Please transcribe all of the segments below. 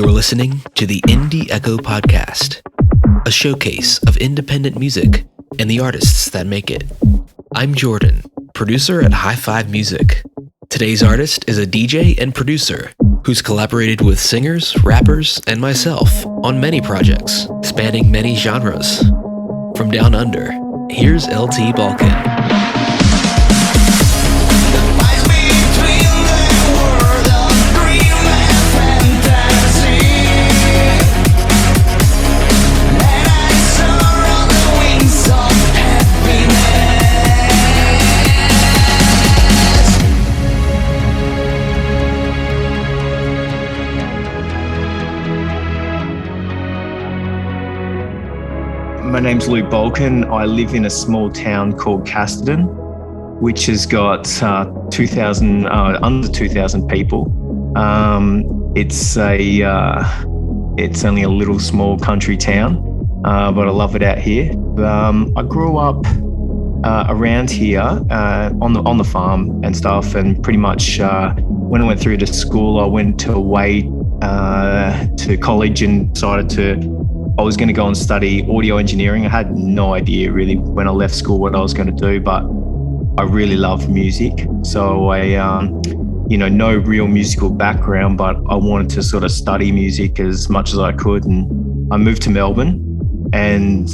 You're listening to the Indie Echo Podcast, a showcase of independent music and the artists that make it. I'm Jordan, producer at High Five Music. Today's artist is a DJ and producer who's collaborated with singers, rappers, and myself on many projects, spanning many genres. From Down Under, here's LT Balkin. My name's Balkin. I live in a small town called Castiglia, which has got under 2,000 people. It's only a little small country town, but I love it out here. I grew up around here on the farm and stuff, and pretty much when I went through to school, I went away to college and I was going to go and study audio engineering. I had no idea really when I left school what I was going to do, but I really love music. So I, no real musical background, but I wanted to sort of study music as much as I could. And I moved to Melbourne and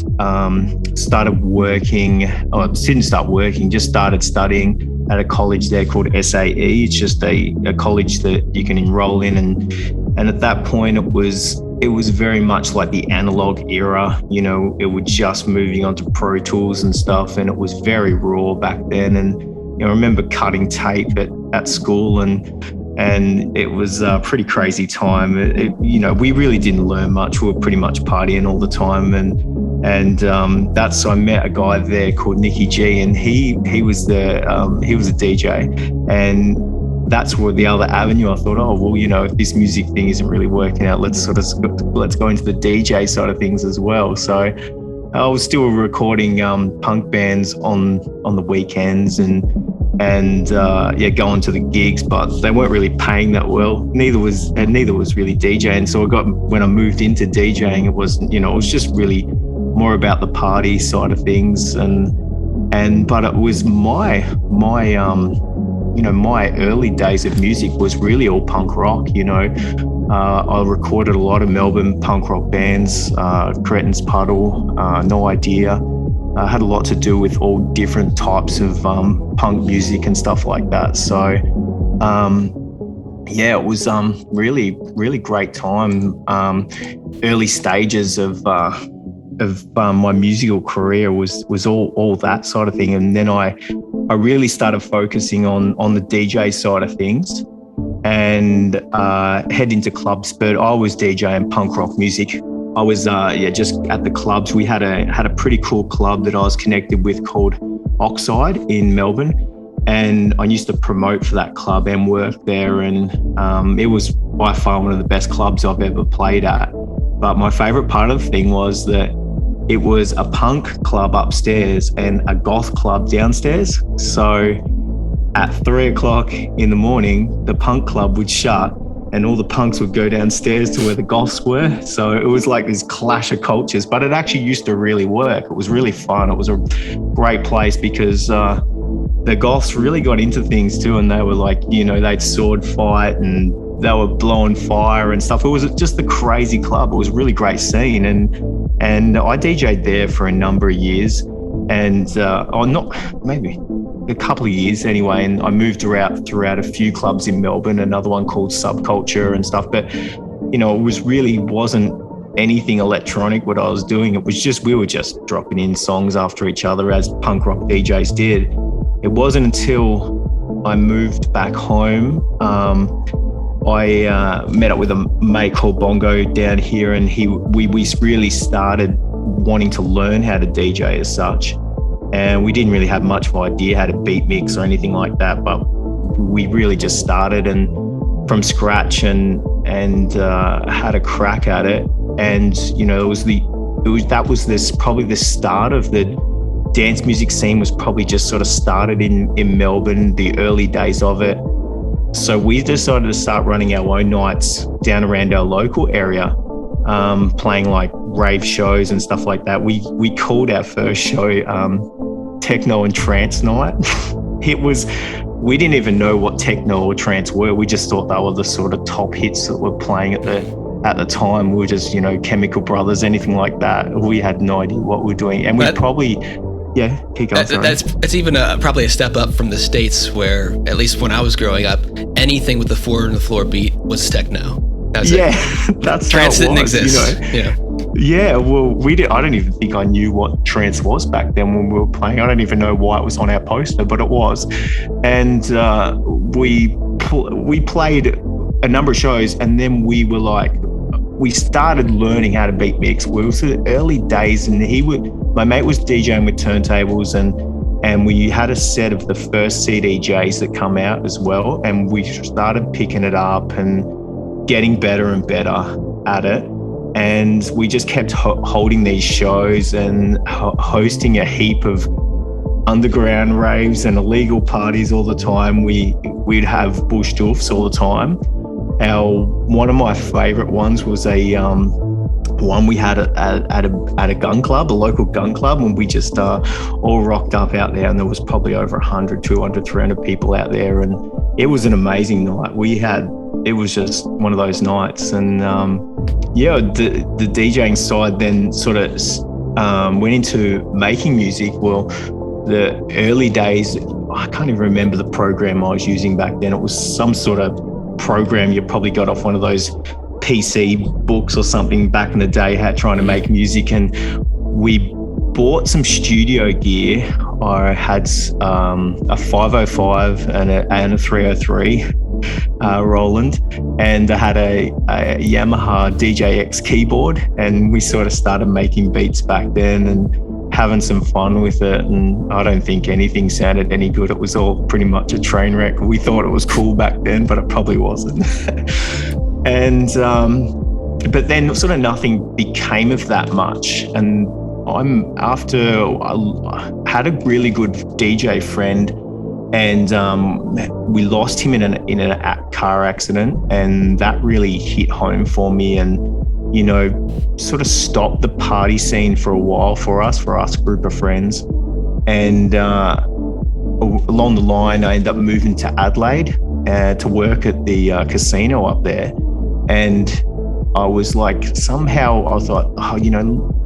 started working. Oh, didn't start working, just started studying at a college there called SAE. It's just a college that you can enroll in. And at that point, it was very much like the analog era. It was just moving on to Pro Tools and stuff, and it was very raw back then. And I remember cutting tape at school, and it was a pretty crazy time. We really didn't learn much. We were pretty much partying all the time, and I met a guy there called Nicky G, and he was a DJ, and that's where the other avenue. I thought, if this music thing isn't really working out, let's go into the DJ side of things as well. So I was still recording punk bands on the weekends and going to the gigs, but they weren't really paying that well. Neither was really DJing. So when I moved into DJing, it was just really more about the party side of things, but it was my early days of music was really all punk rock. I recorded a lot of Melbourne punk rock bands, Cretin's Puddle, No Idea. I had a lot to do with all different types of punk music and stuff like that. So, it was really, really great time. Early stages of my musical career was all that sort of thing, and then I really started focusing on the DJ side of things and head into clubs. But I was DJing punk rock music. I was just at the clubs. We had a pretty cool club that I was connected with called Oxide in Melbourne, and I used to promote for that club and work there. And it was by far one of the best clubs I've ever played at. But my favorite part of the thing was that it was a punk club upstairs and a goth club downstairs. So at 3 o'clock in the morning, the punk club would shut and all the punks would go downstairs to where the goths were. So it was like this clash of cultures, but it actually used to really work. It was really fun. It was a great place because the goths really got into things too. And they were like, they'd sword fight and they were blowing fire and stuff. It was just a crazy club. It was a really great scene. And I DJ'd there for a number of years, and maybe a couple of years anyway. And I moved throughout a few clubs in Melbourne, another one called Subculture and stuff. But, it wasn't anything electronic what I was doing. It was just, we were just dropping in songs after each other as punk rock DJs did. It wasn't until I moved back home, I met up with a mate called Bongo down here, and we really started wanting to learn how to DJ as such. And we didn't really have much of an idea how to beat mix or anything like that, but we really just started and from scratch and had a crack at it. And that was probably the start of the dance music scene. Was probably just sort of started in Melbourne, the early days of it. So we decided to start running our own nights down around our local area, playing like rave shows and stuff like that. We called our first show Techno and Trance Night. We didn't even know what techno or trance were. We just thought they were the sort of top hits that were playing at the time. We were just, Chemical Brothers, anything like that. We had no idea what we were doing. And we probably, keep going. That's even probably a step up from the States, where, at least when I was growing up, anything with the 4 on the floor beat was techno. That's trance didn't exist. Yeah, well, I don't even think I knew what trance was back then when we were playing. I don't even know why it was on our poster, but it was. And we played a number of shows, and then we started learning how to beat mix. It was the early days, and my mate was DJing with turntables, and we had a set of the first CDJs that come out as well, and we started picking it up and getting better and better at it. And we just kept holding these shows and hosting a heap of underground raves and illegal parties all the time. We'd have bush doofs all the time. One of my favorite ones was a one we had at a gun club, a local gun club, and we just all rocked up out there, and there was probably over 100, 200, 300 people out there, and it was an amazing night. It was just one of those nights. And the DJing side then sort of went into making music. Well, the early days, I can't even remember the program I was using back then. It was some sort of program you probably got off one of those PC books or something back in the day, trying to make music. And we bought some studio gear. I had a 505 and a 303 Roland, and I had a Yamaha DJX keyboard, and we sort of started making beats back then and having some fun with it. And I don't think anything sounded any good. It was all pretty much a train wreck. We thought it was cool back then, but it probably wasn't. And but then sort of nothing became of that much. And I had a really good DJ friend, and we lost him in a car accident, and that really hit home for me, and sort of stopped the party scene for a while for us group of friends. And along the line, I ended up moving to Adelaide to work at the casino up there. And I was like, somehow I thought,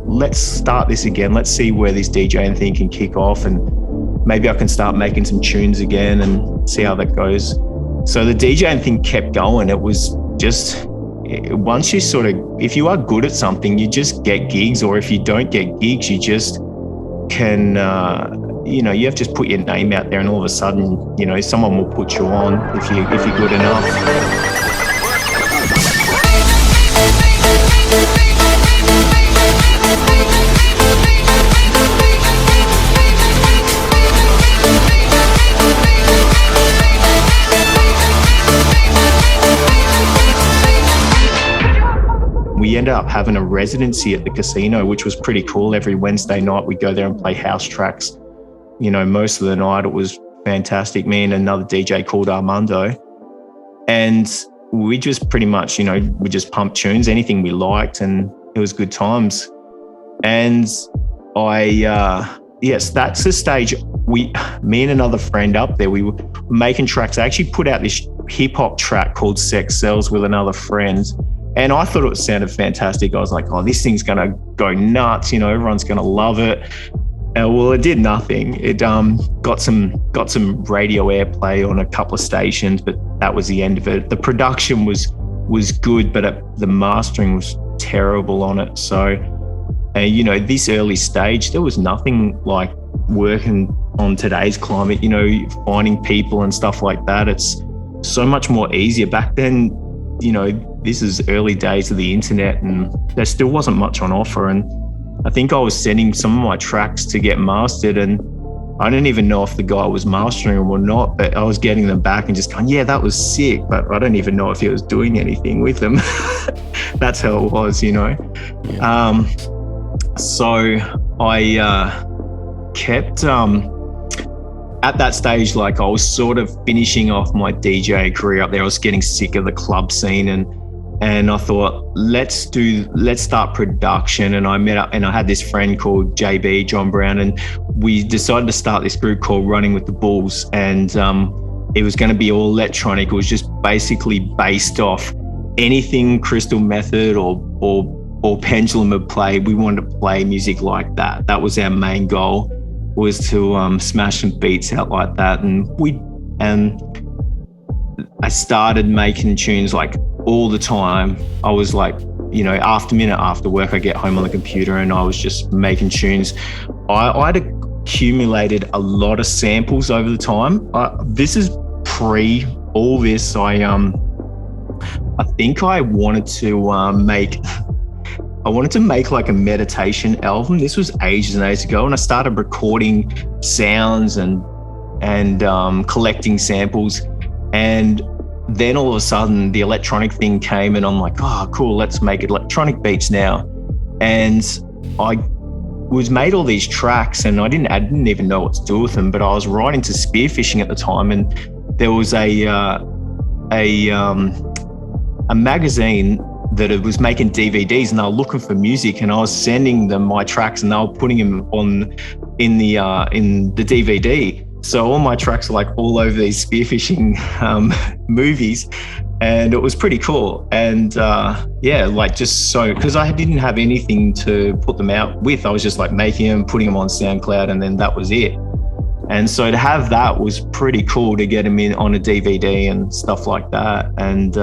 let's start this again. Let's see where this DJing thing can kick off, and maybe I can start making some tunes again and see how that goes. So the DJing thing kept going. It was just, once you sort of, if you are good at something, you just get gigs, or if you don't get gigs, you just can, you have to just put your name out there, and all of a sudden, someone will put you on if you're good enough. We ended up having a residency at the casino, which was pretty cool. Every Wednesday night, we'd go there and play house tracks. Most of the night it was fantastic. Me and another DJ called Armando. And we just pretty much, we just pumped tunes, anything we liked, and it was good times. And yes, that's the stage. Me and another friend up there, we were making tracks. I actually put out this hip hop track called Sex Sells with another friend. And I thought it sounded fantastic. I was like, oh, this thing's going to go nuts. Everyone's going to love it. Well, it did nothing. It got some radio airplay on a couple of stations, but that was the end of it. The production was good, but the mastering was terrible on it. So, this early stage, there was nothing like working on today's climate, finding people and stuff like that. It's so much more easier. Back then, this is early days of the internet, and there still wasn't much on offer. And I think I was sending some of my tracks to get mastered, and I didn't even know if the guy was mastering them or not, but I was getting them back and just going, yeah, that was sick, but I don't even know if he was doing anything with them. That's how it was, Yeah. So I kept at that stage, like I was sort of finishing off my DJ career up there. I was getting sick of the club scene, and I thought, let's start production. And I met up, and I had this friend called JB, John Brown, and we decided to start this group called Running with the Bulls. And it was going to be all electronic. It was just basically based off anything Crystal Method or Pendulum had played. We wanted to play music like that. That was our main goal, was to smash some beats out like that. And I started making tunes like all the time. I was like, after work, I get home on the computer and I was just making tunes. I'd accumulated a lot of samples over the time. This is pre all this. I think I wanted to make like a meditation album. This was ages and ages ago, and I started recording sounds and collecting samples. And then all of a sudden the electronic thing came, and I'm like, oh, cool, let's make electronic beats now. And I made all these tracks, and I didn't even know what to do with them, but I was writing to Spearfishing at the time, and there was a magazine that it was making DVDs, and they were looking for music, and I was sending them my tracks, and they were putting them in the DVD. So all my tracks are like all over these spearfishing movies, and it was pretty cool. And because I didn't have anything to put them out with, I was just like making them, putting them on SoundCloud, and then that was it. And so to have that was pretty cool, to get them in on a DVD and stuff like that. And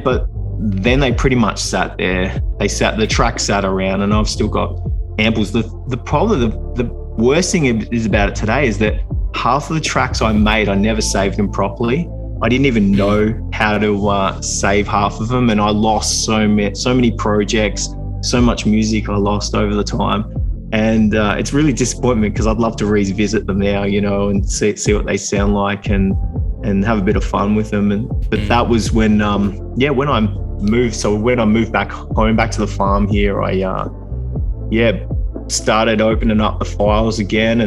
but then they pretty much sat there. The track sat around, and I've still got amples. The problem, the worst thing is about it today is that half of the tracks I made, I never saved them properly. I didn't even know how to save half of them, and I lost so many projects, so much music I lost over the time. And it's really disappointment, because I'd love to revisit them now, and see what they sound like and have a bit of fun with them. But that was when I moved. So when I moved back home, back to the farm here, I started opening up the files again,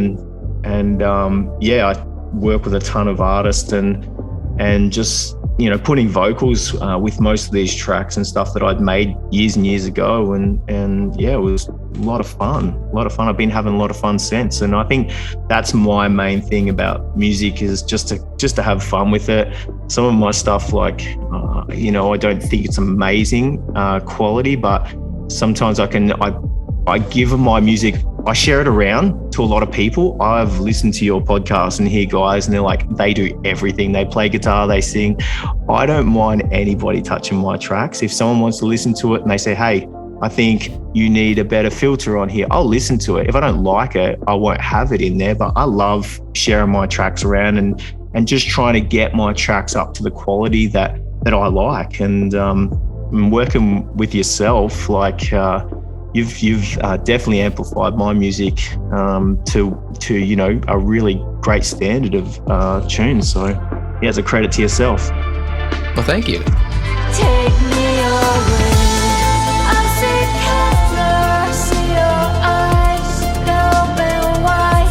and I work with a ton of artists and just putting vocals with most of these tracks and stuff that I'd made years and years ago, and it was a lot of fun. I've been having a lot of fun since, and I think that's my main thing about music, is just to have fun with it. Some of my stuff, like I don't think it's amazing quality, but sometimes I give my music, I share it around to a lot of people. I've listened to your podcast and hear guys, and they're like, they do everything. They play guitar, they sing. I don't mind anybody touching my tracks. If someone wants to listen to it and they say, hey, I think you need a better filter on here, I'll listen to it. If I don't like it, I won't have it in there. But I love sharing my tracks around and just trying to get my tracks up to the quality that I like. And working with yourself, like, You've definitely amplified my music to a really great standard of tunes. So yeah, it's a credit to yourself. Well, thank you. Take me away. I'm sick color, see your eyes, they're open wide,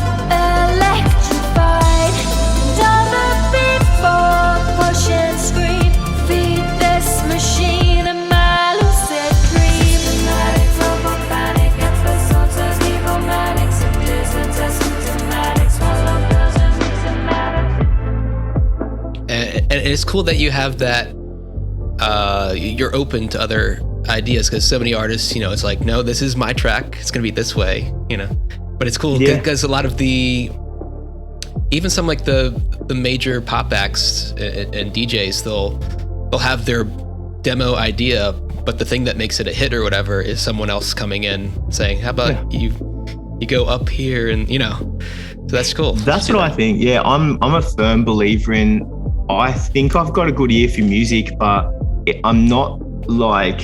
electrified. And all the people push and scream, feed this machine in my lucid dream. Dramatic, robotic episodes of egomanic, sadisms and symptomatics, swallow pills and rhizomatics. And it's cool that you have that. You're open to other ideas, because so many artists, it's like, no, this is my track, it's gonna be this way, but it's cool because a lot of even some like the major pop acts and DJs, they'll have their demo idea, but the thing that makes it a hit or whatever is someone else coming in saying, how about you go up here, and so that's cool. That's what I think. Yeah, I'm a firm believer in, I think I've got a good ear for music, but I'm not like,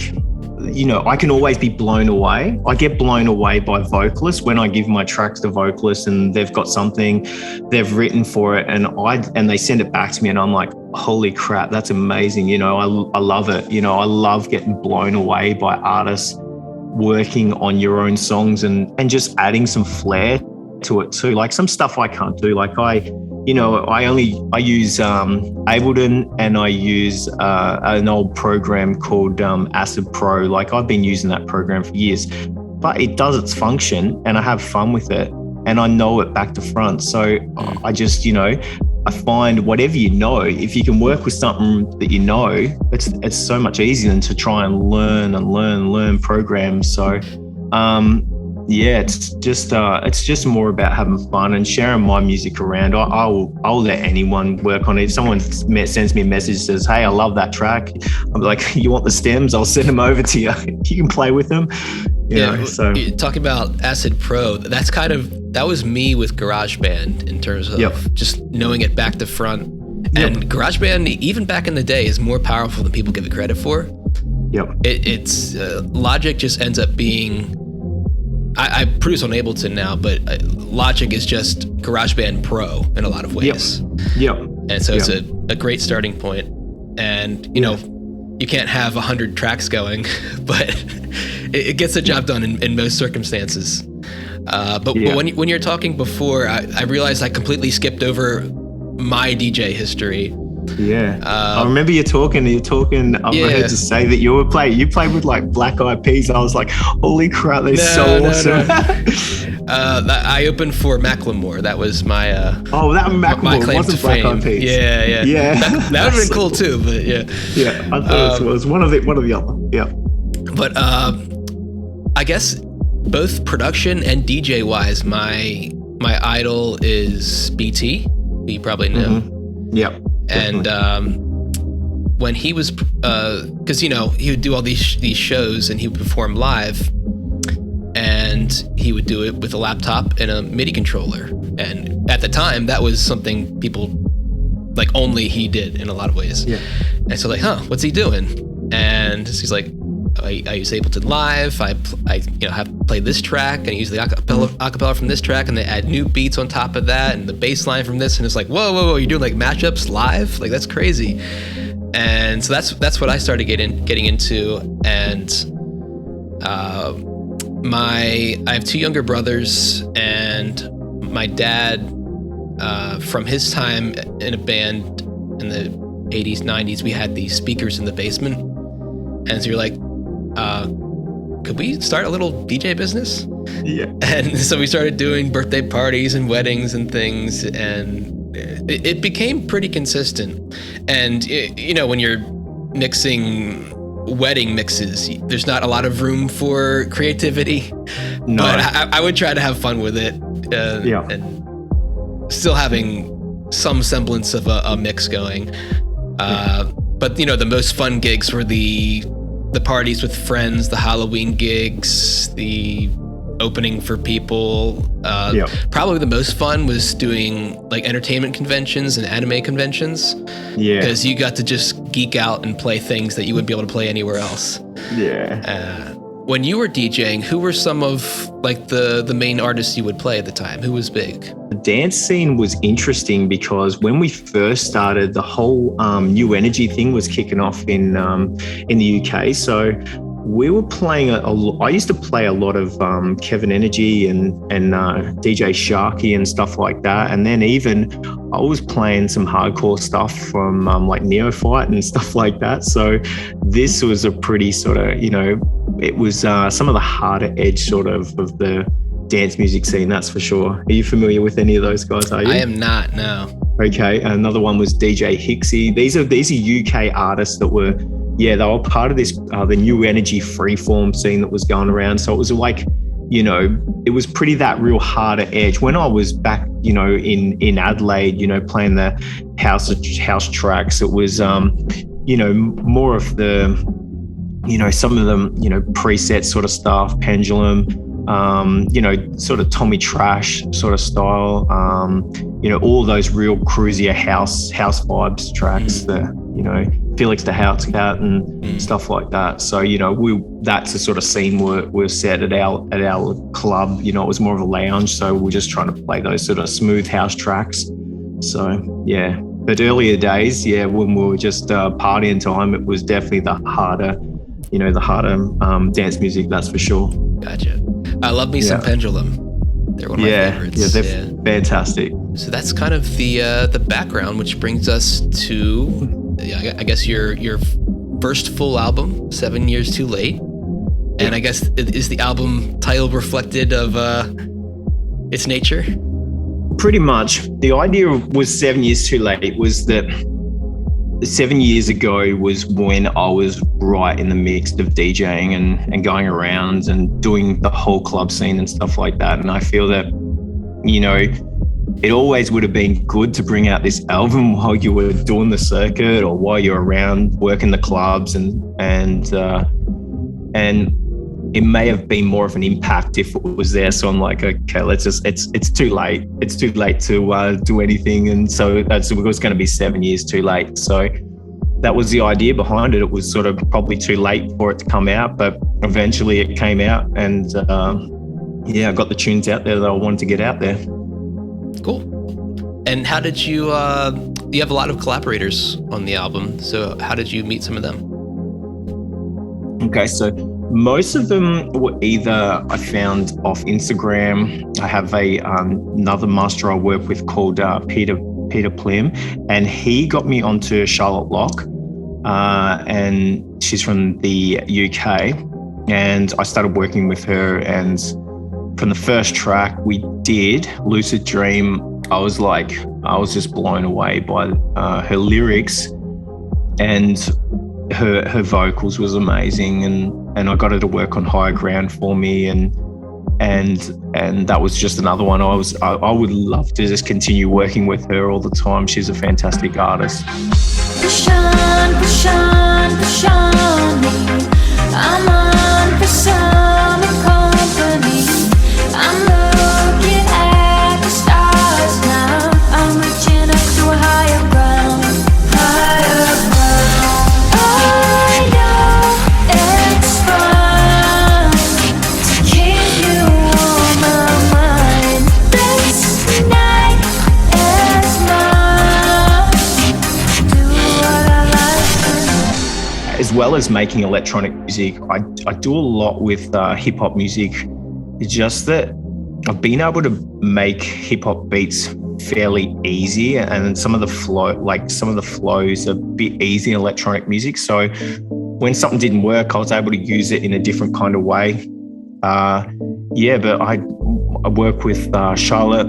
I can always be blown away. I get blown away by vocalists when I give my tracks to vocalists and they've got something they've written for it, and they send it back to me, and I'm like, holy crap, that's amazing. I love it. I love getting blown away by artists working on your own songs and just adding some flair to it too. Like some stuff I can't do. Like I use Ableton, and I use an old program called Acid Pro. Like I've been using that program for years, but it does its function and I have fun with it and I know it back to front. So I just, I find whatever if you can work with something that it's so much easier than to try and learn programs. So it's just more about having fun and sharing my music around. I'll let anyone work on it. If someone sends me a message that says, "Hey, I love that track," I'm like, "You want the stems? I'll send them over to you. You can play with them." So talking about Acid Pro, that was me with GarageBand in terms of just knowing it back to front. And GarageBand, even back in the day, is more powerful than people give it credit for. It's Logic just ends up being. I produce on Ableton now, but Logic is just GarageBand Pro in a lot of ways. And so it's a great starting point. And, you can't have 100 tracks going, but it gets the job done in most circumstances. But when you're talking before, I realized I completely skipped over my DJ history. I remember you talking. I've heard to say that you played with like Black Eyed Peas. I was like, holy crap, they're so awesome. I opened for Macklemore. That was my Macklemore claim wasn't to Black fame. Eyed Peas. Yeah. That would have been cool too, but I thought it was one of the other. But I guess both production and DJ wise, my idol is BT, who you probably know. And when he was, because he would do all these shows and he would perform live, and he would do it with a laptop and a MIDI controller. And at the time, that was something people like only he did in a lot of ways. And so like, what's he doing? And he's like, I use Ableton Live. I have played this track, and I use the acapella from this track, and they add new beats on top of that, and the bass line from this, and it's like, whoa, you're doing like matchups live? Like that's crazy. And so that's what I started getting into. And I have two younger brothers, and my dad, from his time in a band in the 80s, 90s, we had these speakers in the basement. And so you're like, could we start a little DJ business? And so we started doing birthday parties and weddings and things, and it became pretty consistent. And when you're mixing wedding mixes, there's not a lot of room for creativity. But I would try to have fun with it, and still having some semblance of a mix going. But the most fun gigs were the parties with friends, the Halloween gigs, the opening for people. Probably the most fun was doing like entertainment conventions and anime conventions. Because you got to just geek out and play things that you wouldn't be able to play anywhere else. When you were DJing, who were some of like the main artists you would play at the time? Who was big? The dance scene was interesting because when we first started, the whole new energy thing was kicking off in the UK. So we were playing I used to play a lot of Kevin Energy and DJ Sharky and stuff like that. And then even I was playing some hardcore stuff from like Neophyte and stuff like that. So this was a pretty sort of, it was some of the harder edge sort of the dance music scene, that's for sure. Are you familiar with any of those guys, are you? I am not, no. Okay, another one was DJ Hixie. These are UK artists that were, they were part of this, the new energy freeform scene that was going around. So it was like, it was pretty that real harder edge. When I was back, in Adelaide, playing the house tracks, it was, more of the, some of them, preset sort of stuff, Pendulum, sort of Tommy Trash sort of style, all those real cruisier house vibes tracks, Felix the House Cat and stuff like that. So, that's the sort of scene we're set at our club. It was more of a lounge. So we're just trying to play those sort of smooth house tracks. So, yeah. But earlier days, when we were just partying time, it was definitely the harder dance music, that's for sure. Gotcha. I love me some Pendulum. They're one of my favorites. Yeah, they're fantastic. So that's kind of the background, which brings us to, I guess, your first full album, 7 Years Too Late. And I guess, is the album title reflected of its nature? Pretty much. The idea was 7 years too late, was that 7 years ago was when I was right in the mix of DJing and going around and doing the whole club scene and stuff like that. And I feel that, you know, it always would have been good to bring out this album while you were doing the circuit or while you're around working the clubs, and it may have been more of an impact if it was there. So I'm like, okay, it's too late. It's too late to do anything. And so it was going to be 7 years too late. So that was the idea behind it. It was sort of probably too late for it to come out, but eventually it came out, and I got the tunes out there that I wanted to get out there. Cool. And how did you have a lot of collaborators on the album. So how did you meet some of them? Okay, so most of them were either I found off Instagram. I have another master I work with called Peter Plim, and he got me onto Charlotte Locke, and she's from the UK, and I started working with her. And from the first track we did, Lucid Dream, I was just blown away by her lyrics, and her vocals was amazing, and I got her to work on Higher Ground for me, and that was just another one. I would love to just continue working with her all the time. She's a fantastic artist. Push on, push on, push on me. I'm on for summer company. I'm looking at the stars now. I'm reaching up to a higher ground, higher ground. I know it's fun to keep you on my mind. This night is mine. Do what I like. As well as making electronic music, I do a lot with hip hop music. It's just that I've been able to make hip hop beats fairly easy, and some of the flows are a bit easy in electronic music. So when something didn't work, I was able to use it in a different kind of way. But I work with Charlotte,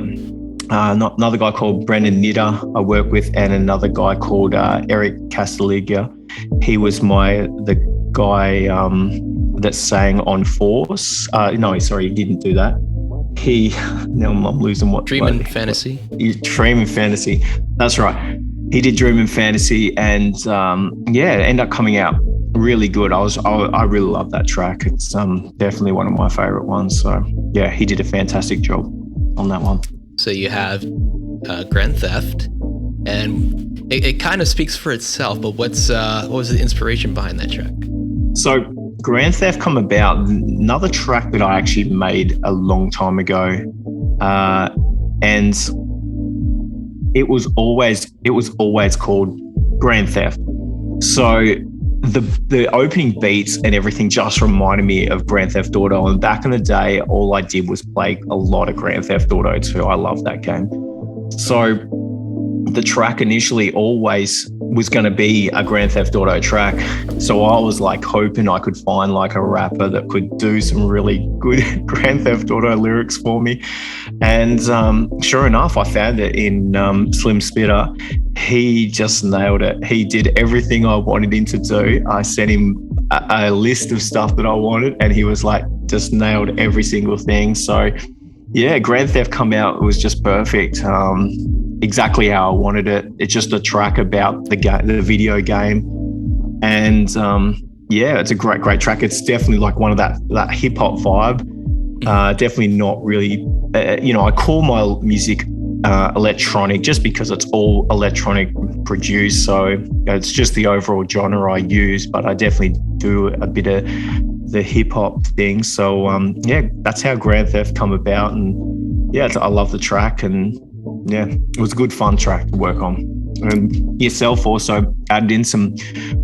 another guy called Brendan Nitter I work with, and another guy called Eric Castiglia. He was the guy that sang on Force. No, sorry, he didn't do that. Now I'm losing what. Dream and Fantasy. Dream and Fantasy. That's right. He did Dream and Fantasy, and it ended up coming out really good. I really love that track. It's definitely one of my favorite ones. So yeah, he did a fantastic job on that one. So you have Grand Theft, and it kind of speaks for itself. But what was the inspiration behind that track? So Grand Theft come about, another track that I actually made a long time ago, and it was always called Grand Theft. So the opening beats and everything just reminded me of Grand Theft Auto. And back in the day, all I did was play a lot of Grand Theft Auto 2. I love that game. So the track initially always was going to be a Grand Theft Auto track. So I was like hoping I could find like a rapper that could do some really good Grand Theft Auto lyrics for me. And sure enough, I found it in Slim Spitter. He just nailed it. He did everything I wanted him to do. I sent him a list of stuff that I wanted, and he was like, just nailed every single thing. So yeah, Grand Theft come out, it was just perfect. Exactly how I wanted it. It's just a track about the video game. And it's a great track. It's definitely like one of that hip hop vibe. Definitely not really, I call my music electronic just because it's all electronic produced. So it's just the overall genre I use, but I definitely do a bit of the hip hop thing. So that's how Grand Theft come about. And I love the track, and it was a good fun track to work on. And yourself also added in some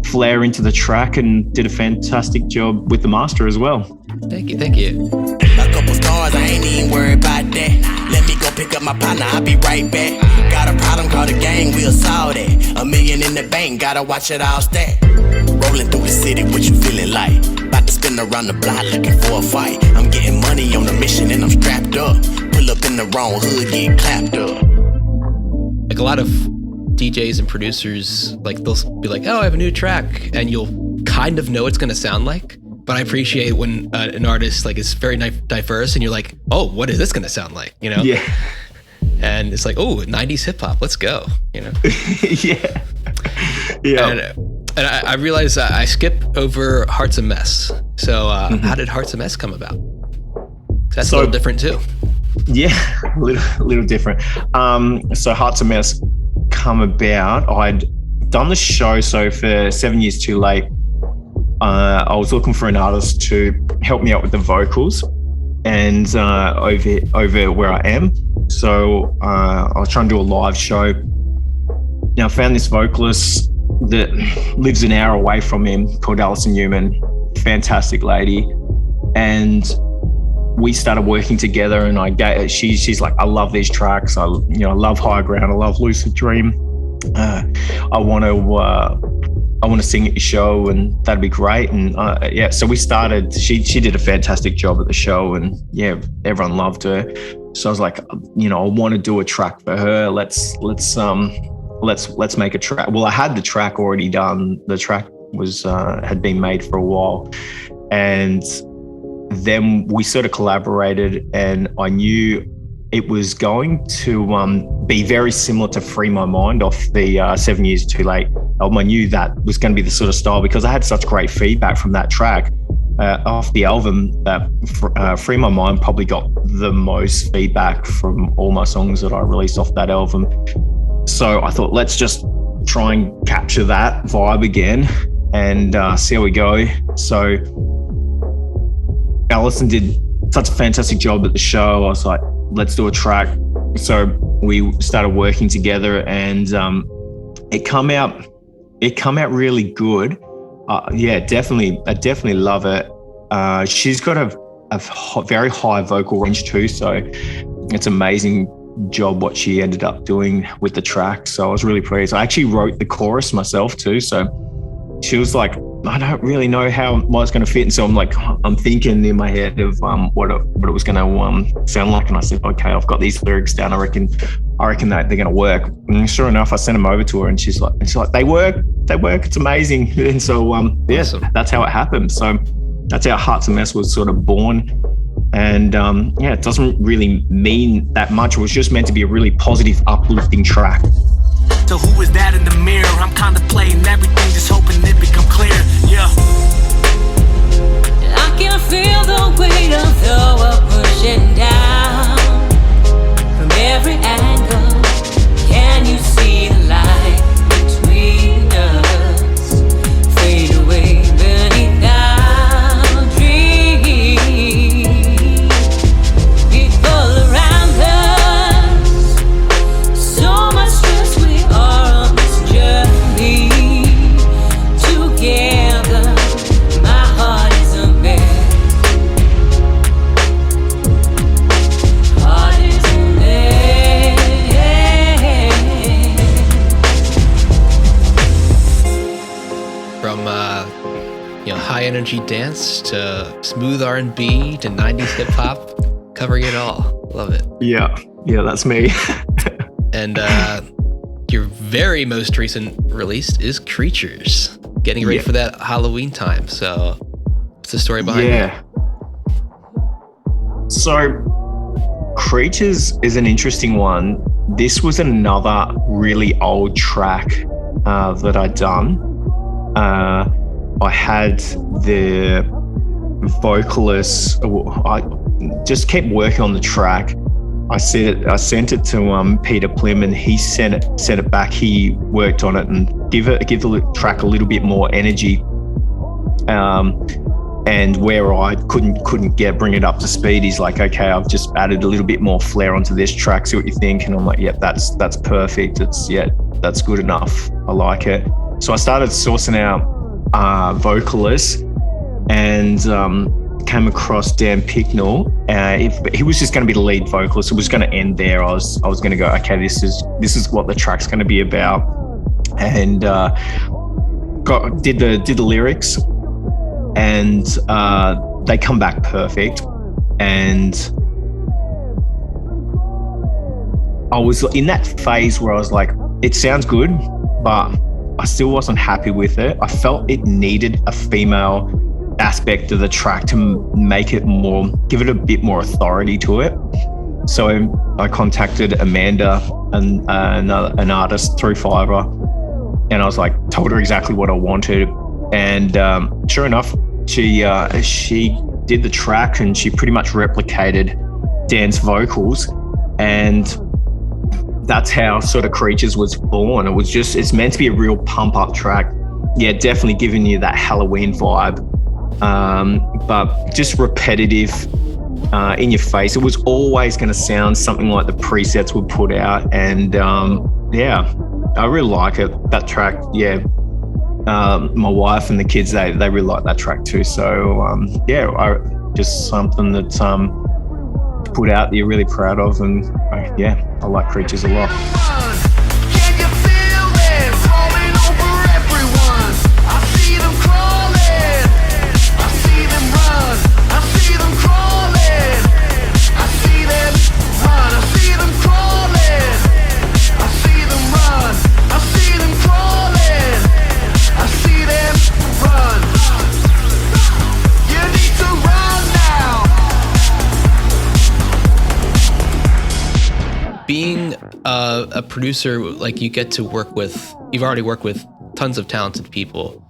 flair into the track and did a fantastic job with the master as well. Thank you. A couple stars bars, I ain't even worried about that. Let me go pick up my partner, I'll be right back. Got a problem, call the gang, we'll solve that. $1 million in the bank, gotta watch it all stack. Rolling through the city, what you feeling like? About to spin around the block looking for a fight. I'm getting money on a mission and I'm strapped up. Pull up in the wrong hood, get clapped up. Like a lot of DJs and producers, like they'll be like, oh, I have a new track, and you'll kind of know what it's going to sound like. But I appreciate when an artist like is very diverse, and you're like, oh, what is this going to sound like? You know? Yeah. And it's like, oh, 90s hip hop, let's go. You know? Yeah. Yeah. And I realized I skip over Heart's a Mess. So how did Heart's a Mess come about? That's a little different too. Yeah, a little different. So Heart's a Mess come about. I'd done the show, so for 7 Years Too Late, I was looking for an artist to help me out with the vocals and over where I am. So I was trying to do a live show. Now I found this vocalist that lives an hour away from him called Alison Newman, fantastic lady. And we started working together, and she's like, I love these tracks. I love High Ground. I love Lucid Dream. I want to sing at your show, and that'd be great. And so we started. She did a fantastic job at the show, and yeah, everyone loved her. So I was like, I want to do a track for her. Let's make a track. Well, I had the track already done. The track was had been made for a while, and then we sort of collaborated, and I knew it was going to be very similar to Free My Mind off the 7 Years Too Late album. I knew that was going to be the sort of style because I had such great feedback from that track off the album that Free My Mind probably got the most feedback from all my songs that I released off that album. So I thought, let's just try and capture that vibe again and see how we go. So Alison did such a fantastic job at the show. I was like, let's do a track. So we started working together, and it come out really good. I definitely love it. She's got a very high vocal range too, so it's amazing job what she ended up doing with the track. So I was really pleased. I actually wrote the chorus myself too, so she was like, I don't really know what it's going to fit. And so I'm thinking in my head of what it was going to sound like. And I said, okay, I've got these lyrics down. I reckon that they're going to work. And sure enough, I sent them over to her, and she's like, they work. It's amazing. And so, Awesome. That's how it happened. So that's how Heart's a Mess was sort of born. And it doesn't really mean that much. It was just meant to be a really positive, uplifting track. So who is that in the mirror? I'm contemplating everything, just hoping it become clear. Yeah. I can feel the weight of the world pushing down from every angle. Can you see the light between us fade away beneath our dreams? People around us, so much stress. We are on this journey together. My heart is a mess. Heart is a mess. From high energy dance to smooth R&B to 90s hip hop, covering it all. Love it. Yeah, that's me. And your very most recent release is Creatures, getting ready for that Halloween time. So what's the story behind it? So Creatures is an interesting one. This was another really old track that I'd done. I had the vocalist, I just kept working on the track. I sent it to Peter Plim, and he sent it back. He worked on it and give the track a little bit more energy. And where I couldn't bring it up to speed, he's like, okay, I've just added a little bit more flair onto this track. See what you think? And I'm like, yeah, that's perfect. That's good enough. I like it. So I started sourcing out vocalists, and came across Dan Picknell. He was just going to be the lead vocalist. It was going to end there. I was going to go, okay, this is what the track's going to be about, and did the lyrics, and they come back perfect. And I was in that phase where I was like, it sounds good, but I still wasn't happy with it. I felt it needed a female aspect of the track to make it more, give it a bit more authority to it. So I contacted Amanda, an artist through Fiverr, and I was like, told her exactly what I wanted. And sure enough, she did the track, and she pretty much replicated Dan's vocals, and that's how sort of Creatures was born. It's meant to be a real pump up track. Yeah, definitely giving you that Halloween vibe, but just repetitive, in your face. It was always going to sound something like the presets would put out, and yeah, I really like it. That track, yeah. My wife and the kids, they really like that track too. So yeah, just something that put out that you're really proud of, and yeah, I like Creatures a lot. Being a producer, like, you get to you've already worked with tons of talented people,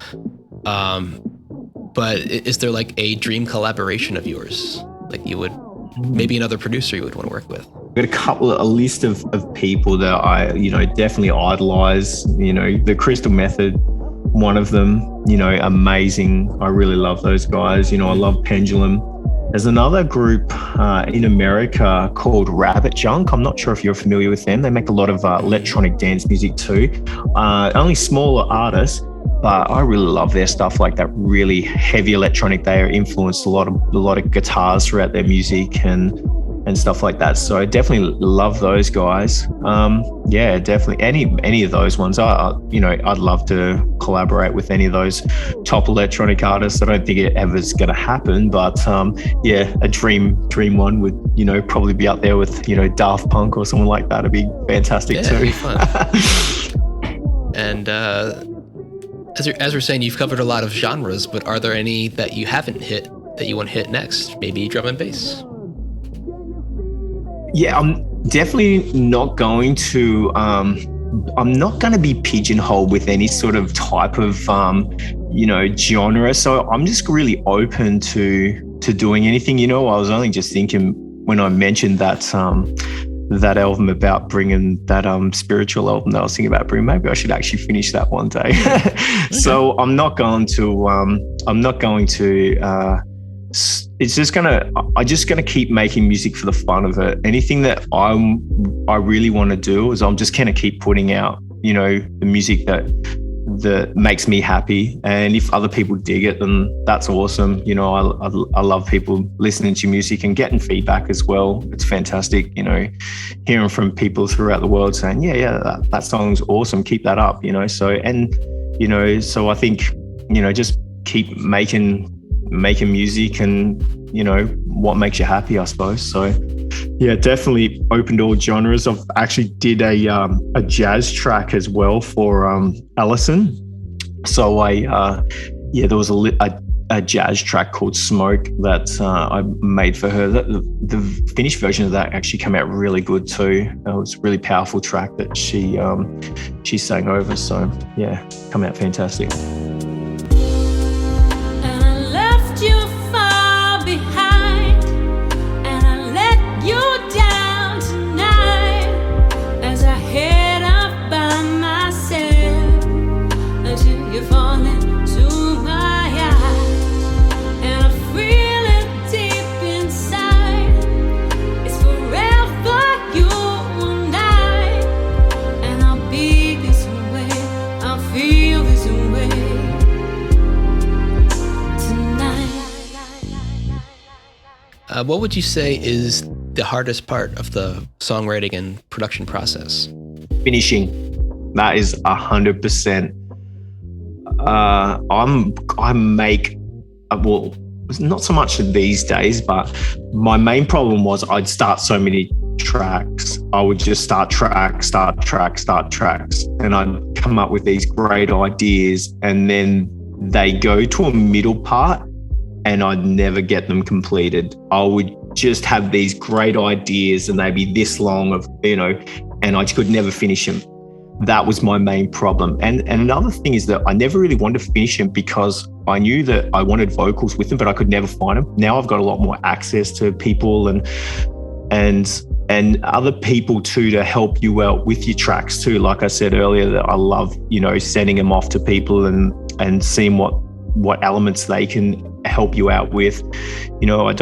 but is there like a dream collaboration of yours, like you would, maybe another producer you would want to work with? I've got a list of people that I, definitely idolize. The Crystal Method, one of them, amazing. I really love those guys. I love Pendulum. There's another group in America called Rabbit Junk. I'm not sure if you're familiar with them. They make a lot of electronic dance music too. Only smaller artists, but I really love their stuff, like that really heavy electronic. They are influenced a lot of guitars throughout their music and stuff like that. So I definitely love those guys. Yeah, definitely any of those ones. I'd love to collaborate with any of those top electronic artists. I don't think it ever's going to happen, but yeah, a dream one would probably be up there with Daft Punk or someone like that. It'd be fantastic too. It'd be fun. And as we're saying, you've covered a lot of genres, but are there any that you haven't hit that you want to hit next? Maybe drum and bass. Yeah, I'm definitely not going to. I'm not going to be pigeonholed with any sort of type of genre. So I'm just really open to doing anything. I was only just thinking when I mentioned that album about bringing that spiritual album that I was thinking about bringing. Maybe I should actually finish that one day. Okay. So I'm not going to. I'm just gonna keep making music for the fun of it. Anything that I really want to do is I'm just gonna keep putting out, the music that makes me happy. And if other people dig it, then that's awesome. I love people listening to music and getting feedback as well. It's fantastic, hearing from people throughout the world saying, yeah, that song's awesome. Keep that up, so I think, just keep making music and what makes you happy, I suppose. So yeah, definitely open to all genres. I've actually did a jazz track as well for Alison. So there was a jazz track called Smoke that I made for her. The finished version of that actually came out really good too. It was a really powerful track that she sang over. So yeah, come out fantastic. You far behind, and I let you down tonight as I head up by myself until you fall into my eyes, and I feel it deep inside. It's forever you and I, and I'll be this way, I'll feel this way. What would you say is the hardest part of the songwriting and production process? Finishing. That is 100%. I make, well, not so much these days, but my main problem was I'd start so many tracks. I would just start tracks, and I'd come up with these great ideas, and then they go to a middle part and I'd never get them completed. I would just have these great ideas and they'd be this long and I could never finish them. That was my main problem. And another thing is that I never really wanted to finish them because I knew that I wanted vocals with them, but I could never find them. Now I've got a lot more access to people and other people too to help you out with your tracks too. Like I said earlier, that I love, sending them off to people and seeing what elements they can help you out with. I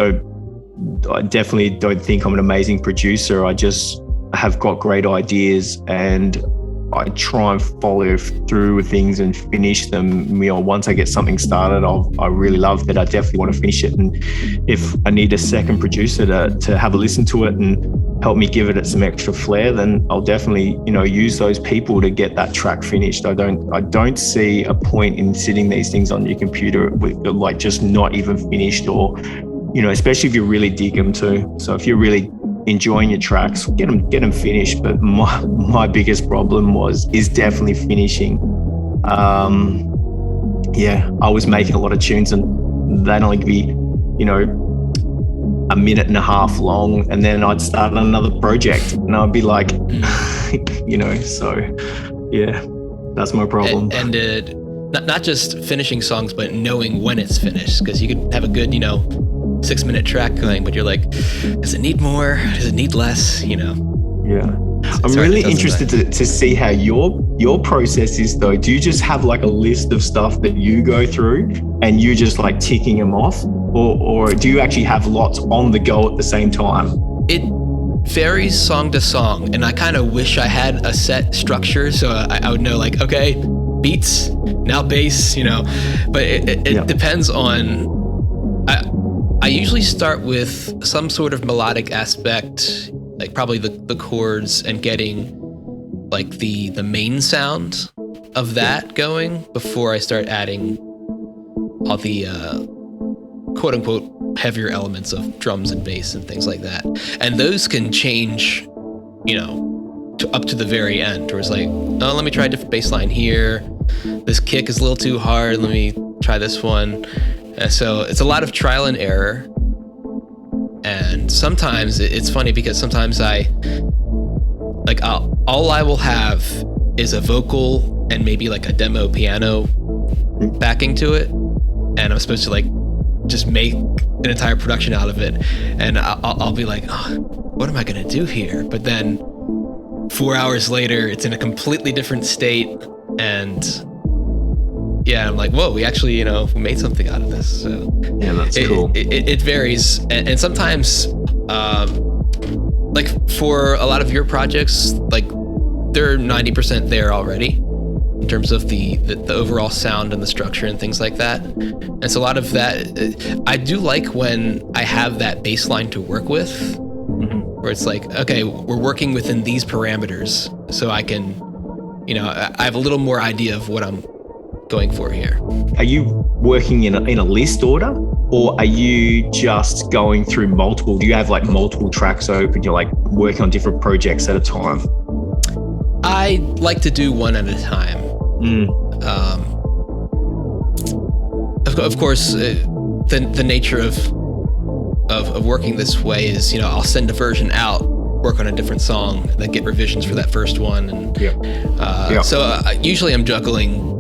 definitely don't think I'm an amazing producer. I just have got great ideas and I try and follow through with things and finish them. Once I get something started, I really love that. I definitely want to finish it. And if I need a second producer to have a listen to it and help me give it some extra flair, then I'll definitely, use those people to get that track finished. I don't see a point in sitting these things on your computer with like just not even finished, or, especially if you really dig them too. So if you're really enjoying your tracks, get them finished. But my biggest problem is definitely finishing. I was making a lot of tunes and they'd only be, a minute and a half long, and then I'd start another project and I'd be like, so yeah, that's my problem. And not just finishing songs, but knowing when it's finished, because you could have a good, 6-minute track going, but you're like, does it need more? Does it need less? Yeah. I'm really interested to see how your process is though. Do you just have like a list of stuff that you go through and you just like ticking them off, or do you actually have lots on the go at the same time? It varies song to song, and I kind of wish I had a set structure so I would know like, okay, beats, now bass, but it depends on. I usually start with some sort of melodic aspect, like probably the chords, and getting like the main sound of that going before I start adding all the quote unquote heavier elements of drums and bass and things like that. And those can change, up to the very end, where it's like, oh, let me try a different bass line here. This kick is a little too hard. Let me try this one. So it's a lot of trial and error. And sometimes it's funny because sometimes all I will have is a vocal and maybe like a demo piano backing to it. And I'm supposed to like just make an entire production out of it. And I'll be like, oh, what am I going to do here? But then 4 hours later, it's in a completely different state. And yeah, I'm like, whoa, we actually, we made something out of this. So yeah, that's cool. It varies. And sometimes, like for a lot of your projects, like they're 90% there already in terms of the overall sound and the structure and things like that. And so a lot of that, I do like when I have that baseline to work with, where it's like, okay, we're working within these parameters. So I can, I have a little more idea of what I'm going for here. Are you working in a list order, or are you just going through multiple? Do you have like multiple tracks open? You're like working on different projects at a time? I like to do one at a time. Of course, the nature of working this way is, I'll send a version out, work on a different song, then get revisions for that first one, and so usually I'm juggling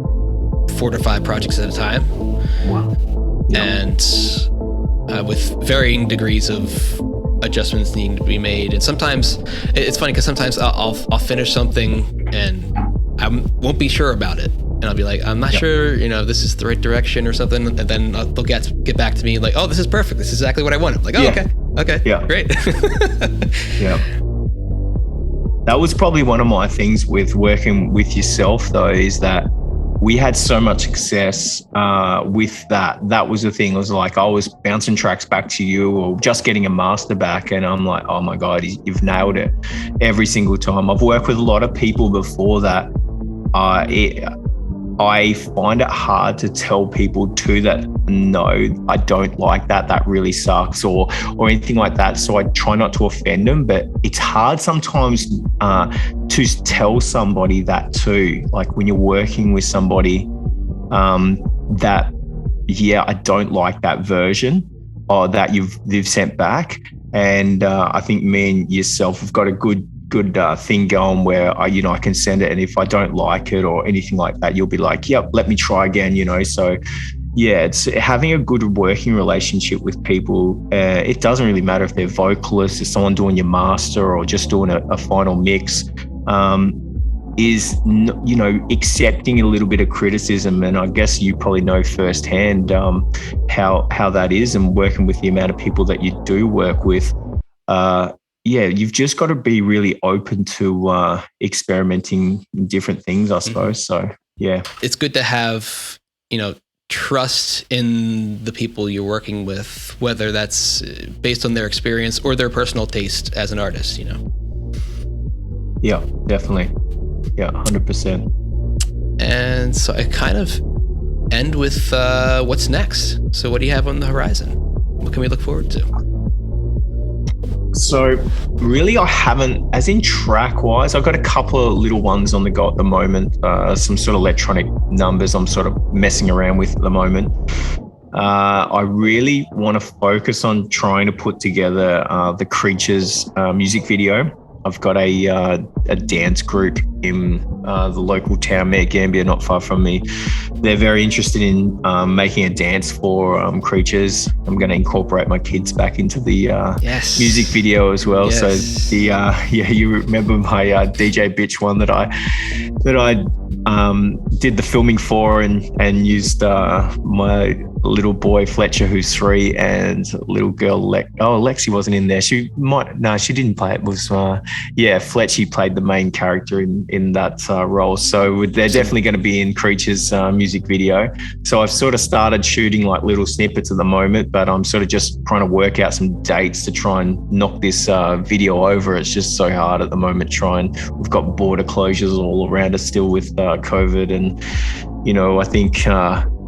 4 to 5 projects at a time. Wow. And with varying degrees of adjustments needing to be made. And sometimes it's funny because sometimes I'll finish something and I won't be sure about it, and I'll be like, I'm not sure, this is the right direction or something, and then they'll get back to me like, oh, this is perfect, this is exactly what I want. I'm like, oh, okay, great. Yeah. That was probably one of my things with working with yourself though, is that we had so much success with that. That was the thing. It was like I was bouncing tracks back to you or just getting a master back. And I'm like, oh my God, you've nailed it every single time. I've worked with a lot of people before that. I find it hard to tell people too that, no, I don't like that. That really sucks or anything like that. So I try not to offend them, but it's hard sometimes to tell somebody that too. Like when you're working with somebody that, yeah, I don't like that version or that you've sent back. And I think me and yourself have got a good thing going where I can send it, and if I don't like it or anything like that, you'll be like, yep, let me try again, so yeah, it's having a good working relationship with people. It doesn't really matter if they're vocalists, if someone doing your master or just doing a final mix, is accepting a little bit of criticism. And I guess you probably know firsthand how that is, and working with the amount of people that you do work with. Yeah, you've just got to be really open to experimenting in different things, I suppose. So, yeah. It's good to have, trust in the people you're working with, whether that's based on their experience or their personal taste as an artist, Yeah, definitely. Yeah, 100%. And so I kind of end with what's next. So what do you have on the horizon? What can we look forward to? So really, I haven't, as in track-wise, I've got a couple of little ones on the go at the moment, some sort of electronic numbers I'm sort of messing around with at the moment. I really want to focus on trying to put together the Creatures music video. I've got a dance group in the local town, Mayor Gambier, not far from me. They're very interested in making a dance for Creatures. I'm going to incorporate my kids back into the music video as well. Yes. So you remember my DJ Bitch one that I did the filming for and used my little boy Fletcher, who's 3, and little girl Lexi wasn't in there. She didn't play. It was Fletchy played the main character in that role. So they're definitely going to be in Creatures music video. So I've sort of started shooting like little snippets at the moment, but I'm sort of just trying to work out some dates to try and knock this video over. It's just so hard at the moment. We've got border closures all around us still with COVID, and I think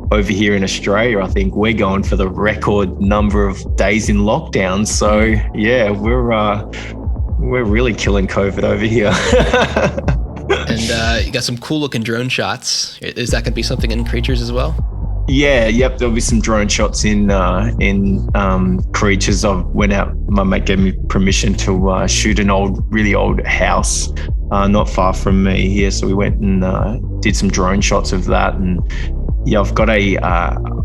over here in Australia, I think we're going for the record number of days in lockdown. So yeah, we're really killing COVID over here. And you got some cool looking drone shots. Is that going to be something in Creatures as well? Yeah, yep. There'll be some drone shots in Creatures. I went out. My mate gave me permission to shoot an really old house not far from me here. So we went and did some drone shots of that. And yeah, I've got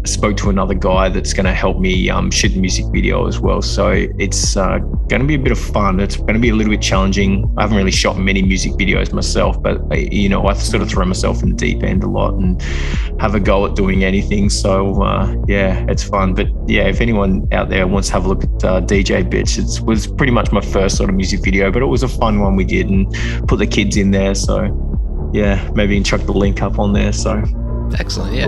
spoke to another guy that's going to help me shoot the music video as well. So it's going to be a bit of fun. It's going to be a little bit challenging. I haven't really shot many music videos myself, but I sort of throw myself in the deep end a lot and have a go at doing anything. So yeah, it's fun. But yeah, if anyone out there wants to have a look at DJ Bitch, it was pretty much my first sort of music video, but it was a fun one we did and put the kids in there. So yeah, maybe you can chuck the link up on there. So excellent, yeah.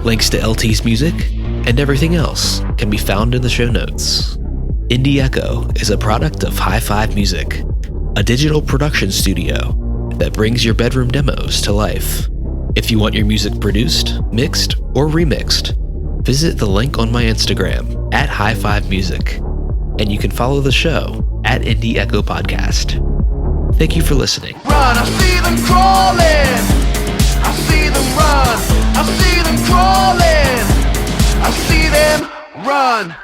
Links to LT's music and everything else can be found in the show notes. Indie Echo is a product of High Five Music, a digital production studio that brings your bedroom demos to life. If you want your music produced, mixed, or remixed, visit the link on my Instagram at High Five Music, and you can follow the show at Indie Echo Podcast. Thank you for listening. Run, I see them crawling. I see them run, I see them crawling, I see them run.